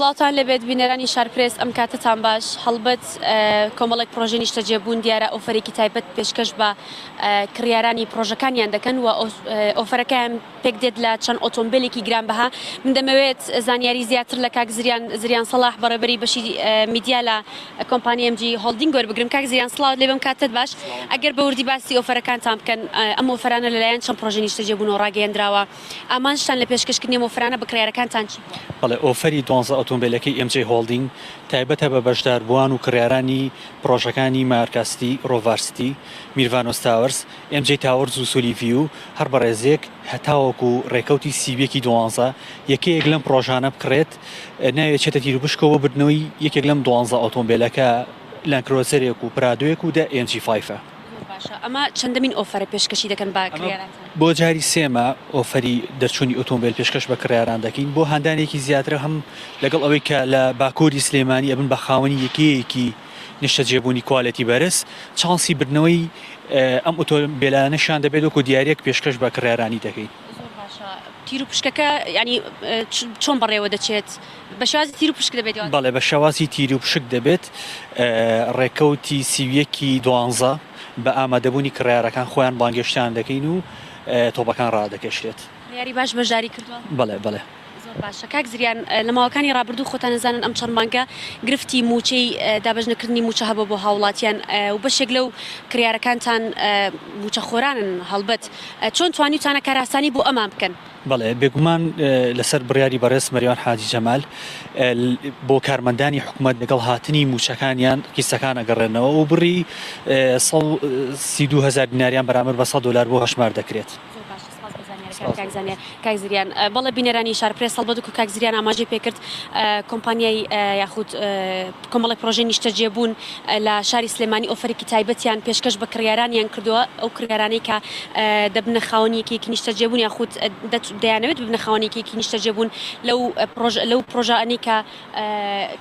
سڵاتان لەبێت بینەرانی شارپرس ئەم کاتتان باش هەڵبەت کۆمەڵێک پرۆژە نیشتەجێبوون دیارە ئۆفەرێکی تایبەت پێشکەش بە کڕیارانی پرۆژەکانیان دەکەن و ئۆفەرەکەیان پێک دێت لە چەند ئۆتۆمبیلێکی گرانبەها. من دەمەوێت زانیاری زیاتر لە کاک زریان سەلاح بەڕێبەری بەشی میدیا لە کۆمپانیای ئەمجی هۆڵدینگ وەربگرم. کاک زریان سڵاوت لێ بەم کاتت باش. ئەگەر بە وردی باسی ئۆفەرەکانتان بکەن، ئەم ئۆفەرانە لەلایەن چەند پرۆژە نیشتەجێبوون و ڕاگەیەندراوە، ئامانجتان لە پێشکەشکردنی ئەم ئۆفەرانە بە کڕیارەکانتان چی؟ بەڵێ ئۆفەری 12 ئۆتۆمبیلەکەی ئەمجی هۆڵدینگ تایبەتە بە بەشداربووان و کڕیارانی پرۆژەکانی مارکاستی، ڕۆڤارستی، میرڤانۆس تاوەرس، ئەمجی تاوەرز و سۆلیڤی و هەر بەڕێزێک هەتاوەکو ڕێکەوتی سیڤێکی 12 یەکەیەک لەم پرۆژانە بکڕێت ناوێت چێتە تیرروپشکەوە بردنەوەی یەکێک لەم 12 ئۆتۆمبیلەکە لەنکرۆسەرێک و پرادوێک و دە ئەمجی 5. ئەمە چەندەمین ئۆفەرە پێشکەشی دەکەن بە کڕیاران؟ بۆ جاری سێمە ئۆفەری دەرچوونی ئۆتۆمبیل پێشکەش بە کڕیاران دەکەین بۆ هەندانێکی زیاتر، هەم لەگەڵ ئەوەی کە لە باکووری سلێمانی ئەبن بە خاوەنی یەکەیەکی نیشتەجێبوونی کوالەتی بەرز چانسی بردنەوەی ئەم ئۆتۆمبیلانەشان دەبێت وەکو دیارێک پێشکەش بە کڕیارانی دەکەین. تیرروپشکەکە ینی چۆن بەڕێوە دەچێت؟ بە شێوازی تیرروپشک دەبێت؟ بەڵێ بە شێوازی تیرروپشک دەبێت. ڕێکەوتی سیڤیەکی 12 بە ئامادەبوونی کڕیارەکان خۆیان بانگێشتیان دەکەین و تۆپەکان ڕادەکەشێت. یاری باش بەشداری کردووە؟ بەڵێ بەڵێ. باشە کاک زریان، لە ماوەکانی ڕابردوو خۆتان نەزانن ئەم چەند مانگە گرفتی موچەی دابەژنەکردنی موچە هەبوو بۆ هاوڵاتیان و بەشێک لەو کڕیارەکانتان موچە خۆرانن. هەڵبەت چۆن توانیتانە کاراسانی بۆ ئەمان بکەن؟ بەڵێ بێگومان لەسەر بڕیاری بەڕێز مەریوان حاجی جەمال بۆ کارمەندانی حکوومەت لەگەڵ هاتنی موچەکانیان کیسەکان ئەگەڕێنەوە و بڕی 32,000 دیناریان بەرامبەر بە $100 بۆ هەشمار دەکرێت. کاک زریان، بەڵێ بینەرانی شارپرس هەڵبەت و کاک زریان ئاماژەی پێکرد کۆمپانیای یاخود کۆمەڵێک پرۆژەی نیشتەجێبوون لە شاری سلێمانی ئۆفەرێکی تایبەتیان پێشکەش بە کڕیارانیان کردووە، ئەو کڕیارانەی کە دەبنە خاوەنیەکێکی نیشتەجێبوون یاخود دەیانەوێت ببنە خاوەنیەکێکی نیشتەجێبوون لەو پرۆژانەی کە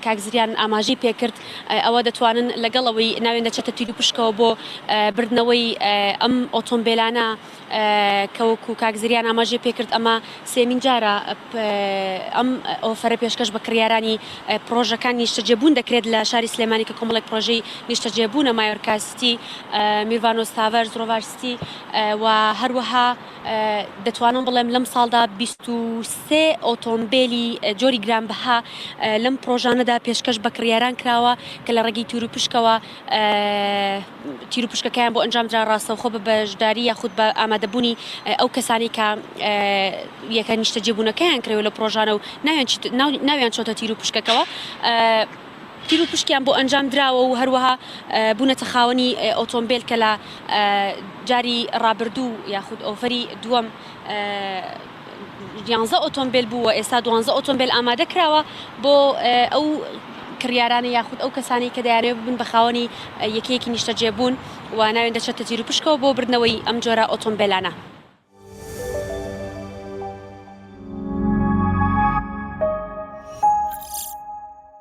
کاک زریان ئاماژەی پێکرد، ئەوە دەتوانن لەگەڵەوەی ناوێن دەچێتە تیرروپشکەوە بۆ بردنەوەی ئەم ئۆتۆمبیلانە کەوەکو کاک زریان ئاماژەی پێکرد ئەمە سێمین جارە ئەم ئۆفەرە پێشکەش بە کڕیارانی پرۆژەکان نیشتەجێبوون دەکرێت لە شاری سلێمانی کە کۆمەڵێک پرۆژەی نیشتەجێبوونە مایۆرکاستی، میرڤانۆس تاوەرز، ڕۆڤارستی و هەروەها دەتوانم بڵێم لەم ساڵدا 23 ئۆتۆمبیلی جۆری گرانبەها لەم پرۆژانەدا پێشکەش بە کڕیاران کراوە کە لە ڕێگەی تیرروپشکەوە تیرروپشکەکەیان بۆ ئەنجامدرا ڕاستەوخۆ بە بەشداری یاخود بە ئامادەبوونی ئەو کەسانی کە یەکە نیشتەجێبوونەکەیان کڕێوە لە پرۆژانە و ناویان چۆتە تیرروپشکەکەەوە، تیرروپشکیان بۆ ئەنجام دراوە و هەروەها بوونەتە خاوەنی ئۆتۆمبیل کە لە جاری ڕابردوو یاخود ئۆفەری دووەم 11 ئۆتۆمبیل بووە، ئێستا 12 ئۆتۆمبیل ئامادە کراوە بۆ ئەو کڕیارانە یاخود ئەو کەسانی کە دەیانەوێت ببن بە خاوەنی یەکەیەکی نیشتەجێبوون و ناوێن دەچێتە تیرروپشکەوە بۆ بردنەوەی ئەم جۆرە ئۆتۆمبیلانە.